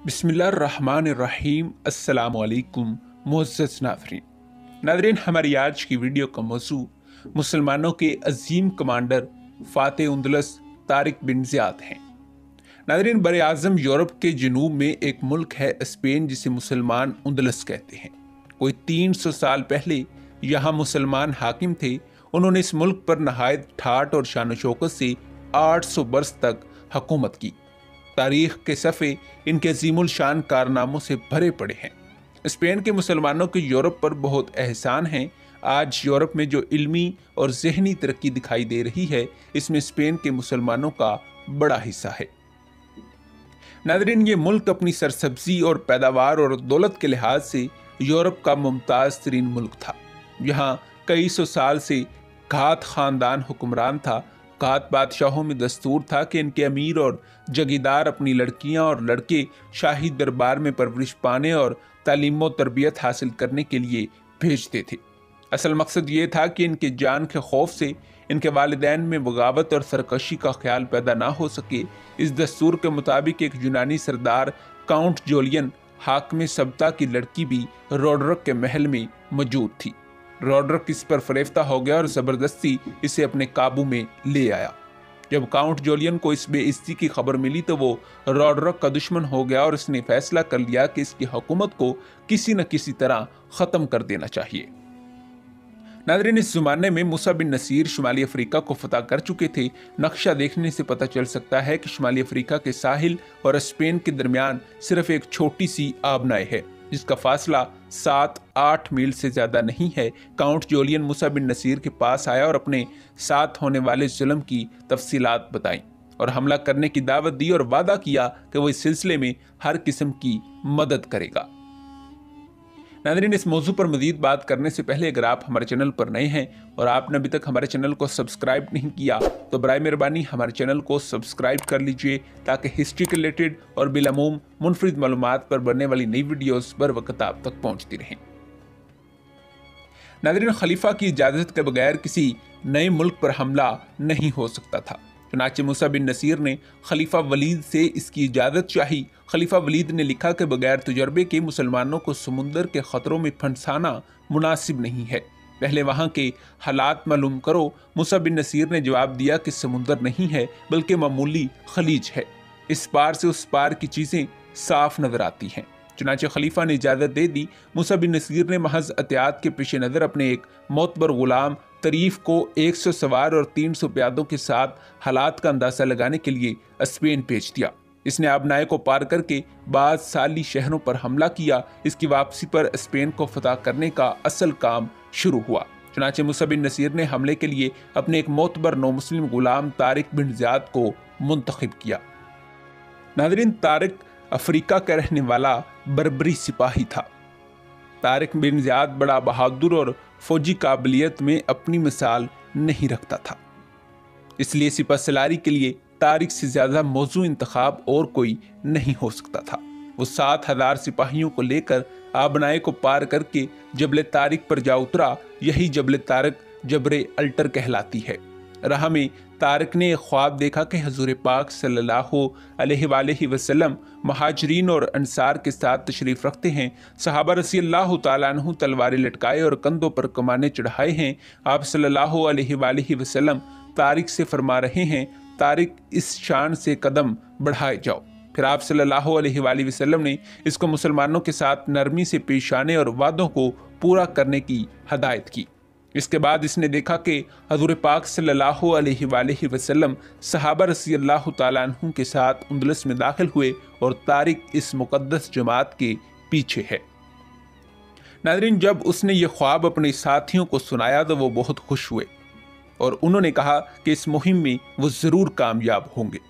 बिस्मिल्लाहिर्रहमानिर्रहीम। अस्सलाम वालेकुम मुअज़्ज़ज़ नाज़रीन, हमारी आज की वीडियो का मौजू मुसलमानों के अजीम कमांडर फ़ातिह उंदलस तारिक बिन ज़ियाद हैं। नाज़रीन, बर आज़म यूरोप के जनूब में एक मुल्क है स्पेन, जिसे मुसलमान उंदलस कहते हैं। कोई 300 साल पहले यहाँ मुसलमान हाकिम थे। उन्होंने इस मुल्क पर नहायत ठाठ और शान शौकत से 800 बरस तक हुकूमत की। तारीख के सफ़े इनके अजीमुल शान कारनामों से भरे पड़े हैं। स्पेन के मुसलमानों के यूरोप पर बहुत एहसान है। आज यूरोप में जो इल्मी और ज़हनी तरक्की दिखाई दे रही है, इसमें स्पेन के मुसलमानों का बड़ा हिस्सा है। नाज़रीन, ये मुल्क अपनी सरसब्जी और पैदावार और दौलत के लिहाज से यूरोप का मुमताज़ तरीन मुल्क था। यहाँ कई सौ साल से घात ख़ानदान हुक्मरान था। घात बादशाहों में दस्तूर था कि इनके अमीर और जगीदार अपनी लड़कियां और लड़के शाही दरबार में परवरिश पाने और तालीम व तरबियत हासिल करने के लिए भेजते थे। असल मकसद ये था कि इनके जान के खौफ से इनके वालिदैन में बगावत और सरकशी का ख्याल पैदा ना हो सके। इस दस्तूर के मुताबिक एक यूनानी सरदार काउंट जोलियन हाकिम सब्ता की लड़की भी रोडरक के महल में मौजूद थी। रोडरक इस पर फरेफ्ता हो गया और ज़बरदस्ती इसे अपने काबू में ले आया। जब काउंट जोलियन को इस बेइज्जती की खबर मिली तो वो रोडरक का दुश्मन हो गया और इसने फैसला कर लिया कि इसकी हुकूमत को किसी न किसी तरह ख़त्म कर देना चाहिए। नाज़रीन, इस ज़माने में मूसा बिन नसीर शुमाली अफ्रीका को फतह कर चुके थे। नक्शा देखने से पता चल सकता है कि शुमाली अफ्रीका के साहिल और स्पेन के दरमियान सिर्फ एक छोटी सी आबनाई है, जिसका फासला 7-8 मील से ज़्यादा नहीं है। काउंट जोलियन मूसा बिन नसीर के पास आया और अपने साथ होने वाले जुल्म की तफसीलात बताईं और हमला करने की दावत दी और वादा किया कि वो इस सिलसिले में हर किस्म की मदद करेगा। नाज़रीन, इस मौजू पर मज़ीद बात करने से पहले अगर आप हमारे चैनल पर नए हैं और आपने अभी तक हमारे चैनल को सब्सक्राइब नहीं किया तो बराए मेहरबानी हमारे चैनल को सब्सक्राइब कर लीजिए, ताकि हिस्ट्री के रिलेटेड और बिलअमूम मुनफरिद मालूमात पर बनने वाली नई वीडियोस बर वक्त आप तक पहुँचती रहें। नाज़रीन, खलीफा की इजाज़त के बगैर किसी नए मुल्क पर हमला नहीं हो सकता था। चुनांचे मूसा बिन नसीर ने खलीफा वलीद से इसकी इजाज़त चाही। खलीफा वलीद ने लिखा कि बगैर तजर्बे के मुसलमानों को समुंदर के ख़तरों में फंसाना मुनासिब नहीं है, पहले वहाँ के हालात मालूम करो। मूसा बिन नसीर ने जवाब दिया कि समुंदर नहीं है बल्कि मामूली खलीज है, इस पार से उस पार की चीज़ें साफ नज़र आती हैं। चुनांचे खलीफा ने इजाज़त दे दी। मूसा बिन नसीर ने महज एहतियात के पेश नज़र अपने एक मोतबर गुलाम तरीफ को 100 सवार और 300 प्यादों के साथ हालात का अंदाज़ा लगाने के लिए स्पेन भेज दिया। इसने आबनाए को पार करके बाद साली शहरों पर हमला किया। इसकी वापसी पर स्पेन को फतह करने का असल काम शुरू हुआ। चुनांचे मूसा बिन नसीर ने हमले के लिए अपने एक मोतबर नौ मुस्लिम गुलाम तारिक बिन ज़ियाद को मुंतखब किया। नाज़रीन, तारिक अफ्रीका का रहने वाला बर्बरी सिपाही था। तारिक बिन ज़ियाद बड़ा बहादुर और फौजी काबिलियत में अपनी मिसाल नहीं रखता था, इसलिए सिपह सलारी के लिए तारिक से ज़्यादा मौजू इंतखाब और कोई नहीं हो सकता था। वो 7000 सिपाहियों को लेकर आबनाए को पार करके जबल तारिक पर जा उतरा। यही जबल तारिक जबरे अल्टर कहलाती है। राह में तारिक ने एक ख्वाब देखा कि हजूर पाक सल्लल्लाहु अलैहि वसल्लम महाजरीन और अंसार के साथ तशरीफ़ रखते हैं। सहाबा रज़ियल्लाहु ताला अन्हु तलवारें लटकाए और कंधों पर कमाने चढ़ाए हैं। आप सल्लल्लाहु अलैहि वसल्लम तारिक से फरमा रहे हैं, तारिक इस शान से कदम बढ़ाए जाओ। फिर आप सल्लल्लाहु अलैहि वसल्लम ने इसको मुसलमानों के साथ नरमी से पेश आने और वादों को पूरा करने की हदायत की। इसके बाद इसने देखा कि हज़ूर पाक सल्लल्लाहु अलैहि वसल्लम सहाबा रज़ियल्लाहु ताला अन्हुम के साथ उंदलस में दाखिल हुए और तारिक इस मुक़द्दस जमात के पीछे है। नाज़रीन, जब उसने ये ख्वाब अपने साथियों को सुनाया तो वो बहुत खुश हुए और उन्होंने कहा कि इस मुहिम में वो ज़रूर कामयाब होंगे।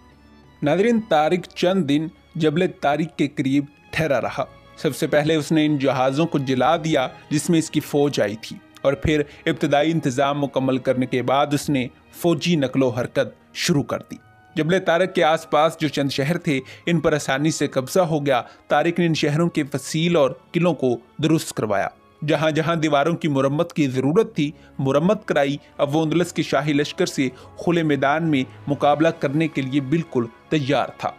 नाज़रीन, तारिक चंद दिन जबल तारिक के करीब ठहरा रहा। सबसे पहले उसने इन जहाज़ों को जला दिया जिसमें इसकी फ़ौज आई थी, और फिर इब्तदाई इंतज़ाम मुकम्मल करने के बाद उसने फ़ौजी नकलो हरकत शुरू कर दी। जबल तारिक के आसपास जो चंद शहर थे, इन पर आसानी से कब्ज़ा हो गया। तारिक ने इन शहरों के फसील और किलों को दुरुस्त करवाया। जहाँ जहाँ दीवारों की मुरम्मत की ज़रूरत थी, मुरम्मत कराई। अब वो उंदलस के शाही लश्कर से खुले मैदान में मुकाबला करने के लिए बिल्कुल तैयार था।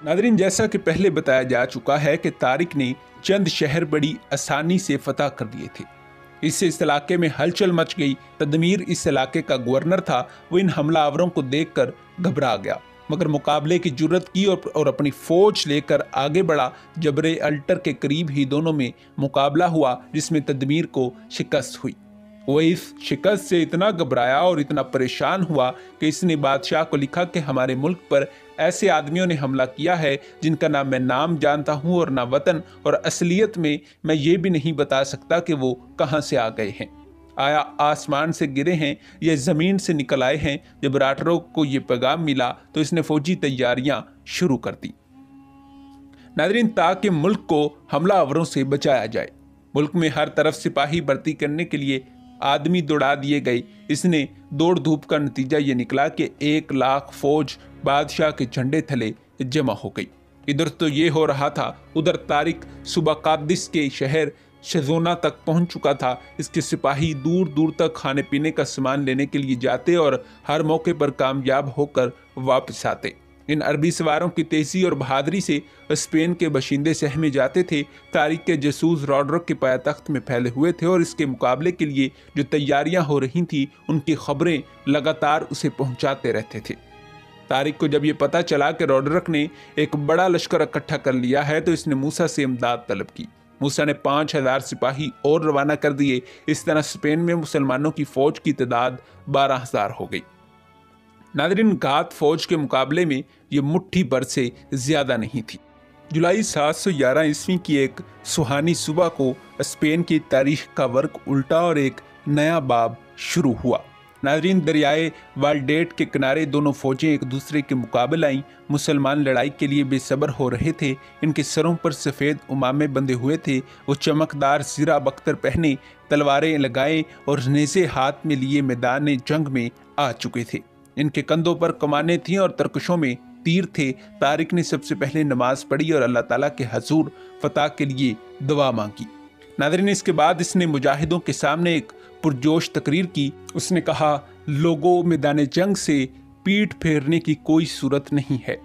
नादरीन, जैसा कि पहले बताया जा चुका है कि तारिक ने चंद शहर बड़ी आसानी से फतह कर लिए थे। इससे इस इलाके में हलचल मच गई। तदमीर इस इलाके का गवर्नर था, वो इन हमलावरों को देखकर घबरा गया, मगर मुकाबले की जुर्रत की और अपनी फौज लेकर आगे बढ़ा। जबरे अल्टर के करीब ही दोनों में मुकाबला हुआ, जिसमें तदमीर को शिकस्त हुई। वो इस शिकस्त से इतना घबराया और इतना परेशान हुआ कि इसने बादशाह को लिखा कि हमारे मुल्क पर ऐसे आदमियों ने हमला किया है जिनका ना मैं नाम जानता हूँ और ना वतन, और असलियत में मैं ये भी नहीं बता सकता कि वो कहाँ से आ गए हैं। आया आसमान से गिरे हैं या ज़मीन से निकल आए हैं। जब राटरों को ये पैगाम मिला तो इसने फौजी तैयारियां शुरू कर दी। नादरीन, ताकि मुल्क को हमलावरों से बचाया जाए, मुल्क में हर तरफ सिपाही भर्ती करने के लिए आदमी दौड़ा दिए गए। इसने दौड़ धूप का नतीजा ये निकला कि 1 लाख फौज बादशाह के झंडे थले जमा हो गई। इधर तो ये हो रहा था, उधर तारिक सुबह कादिस के शहर शजोना तक पहुंच चुका था। इसके सिपाही दूर दूर तक खाने पीने का सामान लेने के लिए जाते और हर मौके पर कामयाब होकर वापस आते। इन अरबी सवारों की तेजी और बहादुरी से स्पेन के बशिंदे सहमे जाते थे। तारिक के जासूस रॉडरिक के पायतख्त में फैले हुए थे और इसके मुकाबले के लिए जो तैयारियां हो रही थीं, उनकी खबरें लगातार उसे पहुंचाते रहते थे। तारिक को जब ये पता चला कि रॉडरिक ने एक बड़ा लश्कर इकट्ठा कर लिया है, तो इसने मूसा से इमदाद तलब की। मूसा ने 5000 सिपाही और रवाना कर दिए। इस तरह स्पेन में मुसलमानों की फौज की तादाद 12000 हो गई। नादरीन, घात फौज के मुकाबले में ये मुट्ठी भर से ज्यादा नहीं थी। जुलाई 711 ईस्वी की एक सुहानी सुबह को स्पेन की तारीख का वर्क उल्टा और एक नया बाब शुरू हुआ। नादरीन, दरियाए वालडेट के किनारे दोनों फौजें एक दूसरे के मुकाबले आईं। मुसलमान लड़ाई के लिए बेसब्र हो रहे थे। इनके सरों पर सफ़ेद उमामे बंधे हुए थे। वो चमकदार ज़ीरा बख्तर पहने, तलवारें लगाए और नेज़े हाथ में लिए मैदान जंग में आ चुके थे। इनके कंधों पर कमानें थीं और तरकशों में तीर थे। तारिक ने सबसे पहले नमाज पढ़ी और अल्लाह ताला के हजूर फतह के लिए दुआ मांगी। नादरीन, इसके बाद इसने मुजाहिदों के सामने एक पुरजोश तकरीर की। उसने कहा, लोगों, मैदान जंग से पीठ फेरने की कोई सूरत नहीं है।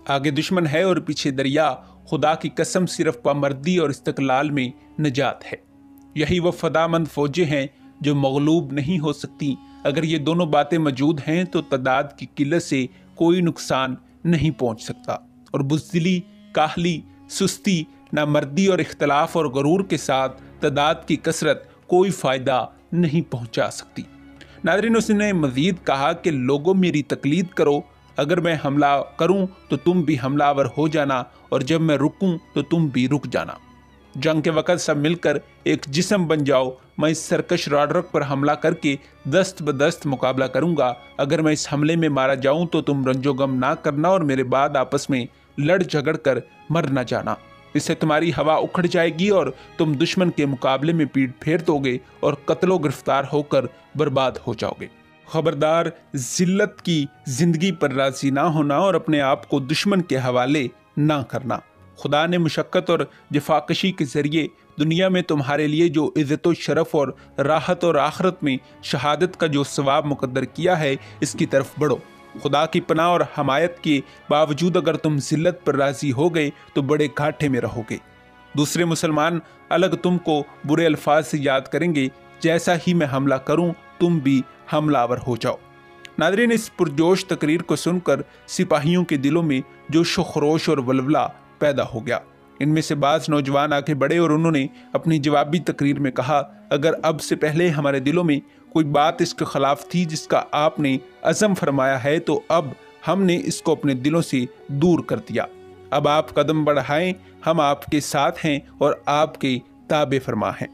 आगे दुश्मन है और पीछे दरिया। खुदा की कसम, सिर्फ पामर्दी और इस्तकलाल में नजात है। यही वो फदामंद फौजें हैं जो मगलूब नहीं हो सकती। अगर ये दोनों बातें मौजूद हैं तो तादाद की किल्लत से कोई नुकसान नहीं पहुंच सकता, और बुज़दिली, काहली, सुस्ती, नामर्दी और इख्तलाफ और गरूर के साथ तादाद की कसरत कोई फ़ायदा नहीं पहुंचा सकती। नादरीन, उसने मज़ीद कहा कि लोगों, मेरी तकलीद करो। अगर मैं हमला करूं तो तुम भी हमलावर हो जाना, और जब मैं रुकूं तो तुम भी रुक जाना। जंग के वक़्त सब मिलकर एक जिस्म बन जाओ। मैं इस सरकश रॉडरिक पर हमला करके दस्त बदस्त मुकाबला करूंगा। अगर मैं इस हमले में मारा जाऊं तो तुम रंजोगम ना करना और मेरे बाद आपस में लड़ झगड़ कर मर न जाना। इससे तुम्हारी हवा उखड़ जाएगी और तुम दुश्मन के मुकाबले में पीठ फेर दोगे और कत्लो गिरफ्तार होकर बर्बाद हो जाओगे। खबरदार, जिल्लत की जिंदगी पर राजी ना होना और अपने आप को दुश्मन के हवाले ना करना। खुदा ने मुशक्क़त और जफाकशी के ज़रिए दुनिया में तुम्हारे लिए जो इज़्ज़त व शरफ़ और राहत और आखिरत में शहादत का जो सवाब मुक़द्दर किया है, इसकी तरफ बढ़ो। खुदा की पनाह और हमायत के बावजूद अगर तुम जिल्लत पर राज़ी हो गए तो बड़े घाटे में रहोगे। दूसरे मुसलमान अलग तुमको बुरे अल्फाज से याद करेंगे। जैसा ही मैं हमला करूं, तुम भी हमलावर हो जाओ। नादरीन, इस पुरजोश तकरीर को सुनकर सिपाहियों के दिलों में जोश व खरोश और वलवला पैदा हो गया। इनमें से बाज़ नौजवान आगे बढ़े और उन्होंने अपनी जवाबी तकरीर में कहा, अगर अब से पहले हमारे दिलों में कोई बात इसके खिलाफ थी जिसका आपने अज़म फरमाया है, तो अब हमने इसको अपने दिलों से दूर कर दिया। अब आप कदम बढ़ाएं, हम आपके साथ हैं और आपके ताबे फरमा हैं।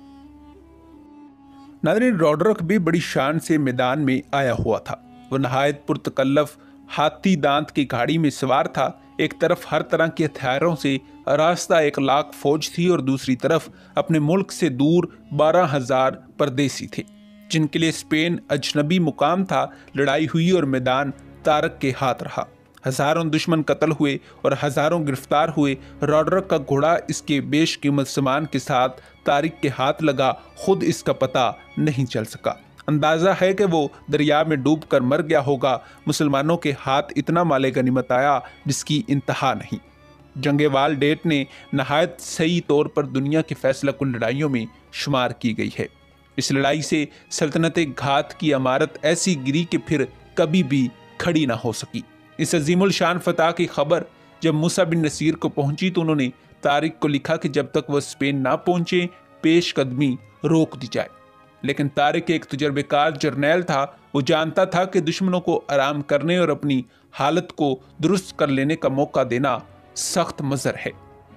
नादरीन, रॉडरिक भी बड़ी शान से मैदान में आया हुआ था। वह नहायत पुरतकल्लफ हाथी दांत की गाड़ी में सवार था। एक तरफ हर तरह के हथियारों से रास्ता 1 लाख फौज थी और दूसरी तरफ अपने मुल्क से दूर 12000 परदेसी थे, जिनके लिए स्पेन अजनबी मुकाम था। लड़ाई हुई और मैदान तारक के हाथ रहा। हजारों दुश्मन कत्ल हुए और हजारों गिरफ्तार हुए। रॉडरिक का घोड़ा इसके बेशकीमत सामान के साथ तारिक के हाथ लगा। खुद इसका पता नहीं चल सका। अंदाज़ा है कि वो दरिया में डूब कर मर गया होगा। मुसलमानों के हाथ इतना माले गनीमत आया जिसकी इंतहा नहीं। جنگ وال ڈیٹ نے نہایت صحیح طور پر دنیا کے فیصلہ کن لڑائیوں میں شمار کی گئی ہے۔ اس لڑائی سے سلطنت گھات کی عمارت ایسی گری کہ پھر کبھی بھی کھڑی نہ ہو سکی۔ اس عظیم الشان فتح کی خبر جب موسیٰ بن نصیر کو پہنچی تو انہوں نے طارق کو لکھا کہ جب تک وہ اسپین نہ پہنچے پیش قدمی روک دی جائے، لیکن طارق ایک تجربے کار جرنیل تھا۔ وہ جانتا تھا کہ دشمنوں کو آرام کرنے اور اپنی حالت کو درست کر لینے کا موقع دینا سخت مضر ہے۔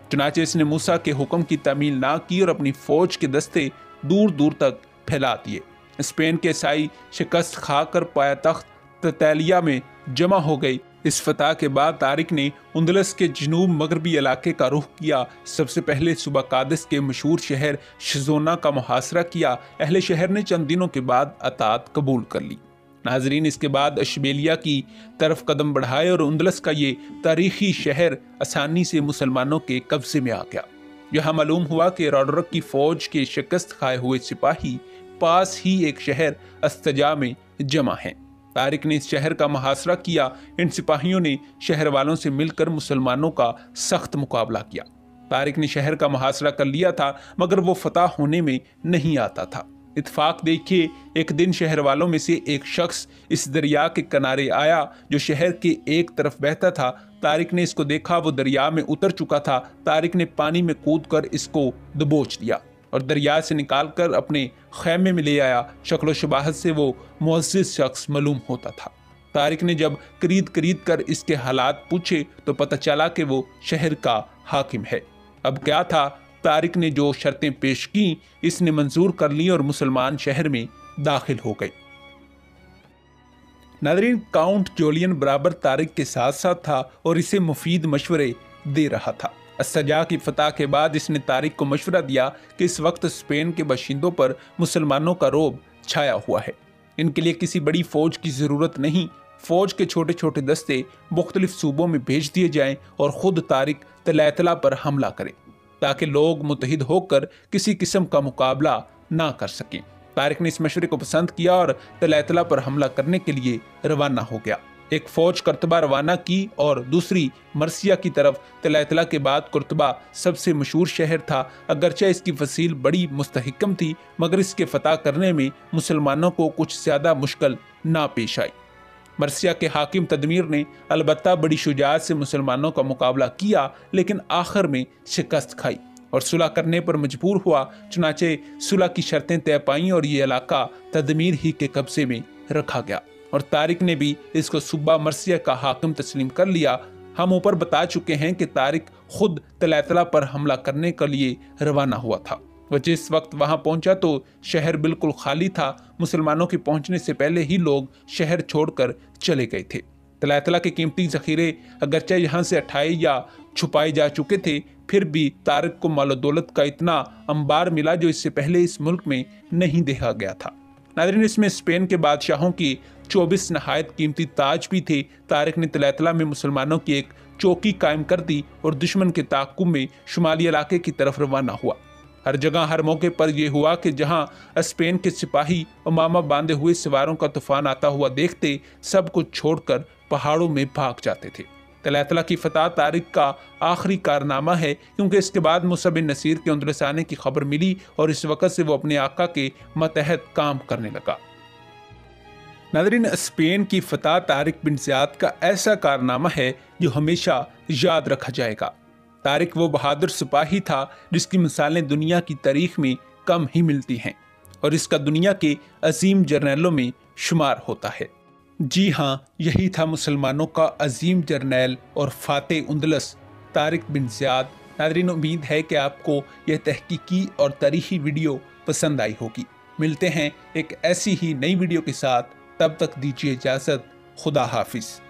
چنانچہ اس نے موسیٰ کے حکم کی تعمیل نہ کی اور اپنی فوج کے دستے دور دور تک پھیلا دیے۔ اسپین کے عیسائی شکست کھا کر پایا تخت تتیلیا میں جمع ہو گئی۔ اس فتح کے بعد طارق نے اندلس کے جنوب مغربی علاقے کا رخ کیا۔ سب سے پہلے صوبہ قادس کے مشہور شہر شزونا کا محاصرہ کیا۔ اہل شہر نے چند دنوں کے بعد اطاعت قبول کر لی۔ ناظرین، اس کے بعد اشبیلیا کی طرف قدم بڑھائے اور اندلس کا یہ تاریخی شہر آسانی سے مسلمانوں کے قبضے میں آ گیا۔ یہاں معلوم ہوا کہ روڈرک کی فوج کے شکست کھائے ہوئے سپاہی پاس ہی ایک شہر استجا میں جمع ہیں۔ طارق نے اس شہر کا محاصرہ کیا۔ ان سپاہیوں نے شہر والوں سے مل کر مسلمانوں کا سخت مقابلہ کیا۔ طارق نے شہر کا محاصرہ کر لیا تھا مگر وہ فتح ہونے میں نہیں آتا تھا۔ اتفاق دیکھیے، ایک دن شہر والوں میں سے ایک شخص اس دریا کے کنارے آیا جو شہر کے ایک طرف بہتا تھا۔ طارق نے اس کو دیکھا، وہ دریا میں اتر چکا تھا۔ طارق نے پانی میں کود کر اس کو دبوچ دیا اور دریا سے نکال کر اپنے خیمے میں لے آیا۔ شکل و شباہت سے وہ معزز شخص معلوم ہوتا تھا۔ طارق نے جب کرید کر اس کے حالات پوچھے تو پتہ چلا کہ وہ شہر کا حاکم ہے۔ اب کیا تھا، طارق نے جو شرطیں پیش کی اس نے منظور کر لی اور مسلمان شہر میں داخل ہو گئے۔ ناظرین، کاؤنٹ جولین برابر طارق کے ساتھ ساتھ تھا اور اسے مفید مشورے دے رہا تھا۔ استجا کی فتح کے بعد اس نے طارق کو مشورہ دیا کہ اس وقت اسپین کے باشندوں پر مسلمانوں کا رعب چھایا ہوا ہے۔ ان کے لیے کسی بڑی فوج کی ضرورت نہیں۔ فوج کے چھوٹے چھوٹے دستے مختلف صوبوں میں بھیج دیے جائیں اور خود طارق تلاتلا پر حملہ کرے تاکہ لوگ متحد ہو کر کسی قسم کا مقابلہ نہ کر سکیں۔ طارق نے اس مشورے کو پسند کیا اور تلاتلا پر حملہ کرنے کے لیے روانہ ہو گیا۔ ایک فوج قرطبہ روانہ کی اور دوسری مرسیہ کی طرف۔ تلاتلا کے بعد قرطبہ سب سے مشہور شہر تھا۔ اگرچہ اس کی فصیل بڑی مستحکم تھی مگر اس کے فتح کرنے میں مسلمانوں کو کچھ زیادہ مشکل نہ پیش آئی۔ مرسیہ کے حاکم تدمیر نے البتہ بڑی شجاعت سے مسلمانوں کا مقابلہ کیا لیکن آخر میں شکست کھائی اور صلح کرنے پر مجبور ہوا۔ چنانچہ صلح کی شرطیں طے پائیں اور یہ علاقہ تدمیر ہی کے قبضے میں رکھا گیا اور طارق نے بھی اس کو صوبہ مرسیہ کا حاکم تسلیم کر لیا۔ ہم اوپر بتا چکے ہیں کہ طارق خود تلاتلا پر حملہ کرنے کے لیے روانہ ہوا تھا۔ وہ جس وقت وہاں پہنچا تو شہر بالکل خالی تھا۔ مسلمانوں کے پہنچنے سے پہلے ہی لوگ شہر چھوڑ کر چلے گئے تھے۔ تلاتلا کے قیمتی ذخیرے اگرچہ یہاں سے اٹھائے یا چھپائے جا چکے تھے پھر بھی طارق کو مال و دولت کا اتنا انبار ملا جو اس سے پہلے اس ملک میں نہیں دیکھا گیا تھا۔ ناظرین، اس میں اسپین کے بادشاہوں کی 24 نہایت قیمتی تاج بھی تھے۔ طارق نے تلاتلا میں مسلمانوں کی ایک چوکی قائم کر دی اور دشمن کے تعاقب میں شمالی علاقے کی طرف روانہ ہوا۔ ہر جگہ ہر موقع پر یہ ہوا کہ جہاں اسپین کے سپاہی امامہ باندھے ہوئے سواروں کا طوفان آتا ہوا دیکھتے سب کچھ چھوڑ کر پہاڑوں میں بھاگ جاتے تھے۔ تلاتلا کی فتح طارق کا آخری کارنامہ ہے کیونکہ اس کے بعد موسیٰ بن نصیر کے اندلس آنے کی خبر ملی اور اس وقت سے وہ اپنے آقا کے ماتحت کام کرنے لگا۔ ناظرین، اسپین کی فتح طارق بن زیاد کا ایسا کارنامہ ہے جو ہمیشہ یاد رکھا جائے گا۔ طارق وہ بہادر سپاہی تھا جس کی مثالیں دنیا کی تاریخ میں کم ہی ملتی ہیں اور اس کا دنیا کے عظیم جرنیلوں میں شمار ہوتا ہے۔ جی ہاں، یہی تھا مسلمانوں کا عظیم جرنیل اور فاتح اندلس طارق بن زیاد۔ ناظرین، امید ہے کہ آپ کو یہ تحقیقی اور تاریخی ویڈیو پسند آئی ہوگی۔ ملتے ہیں ایک ایسی ہی نئی ویڈیو کے ساتھ، تب تک دیجیے اجازت۔ خدا حافظ۔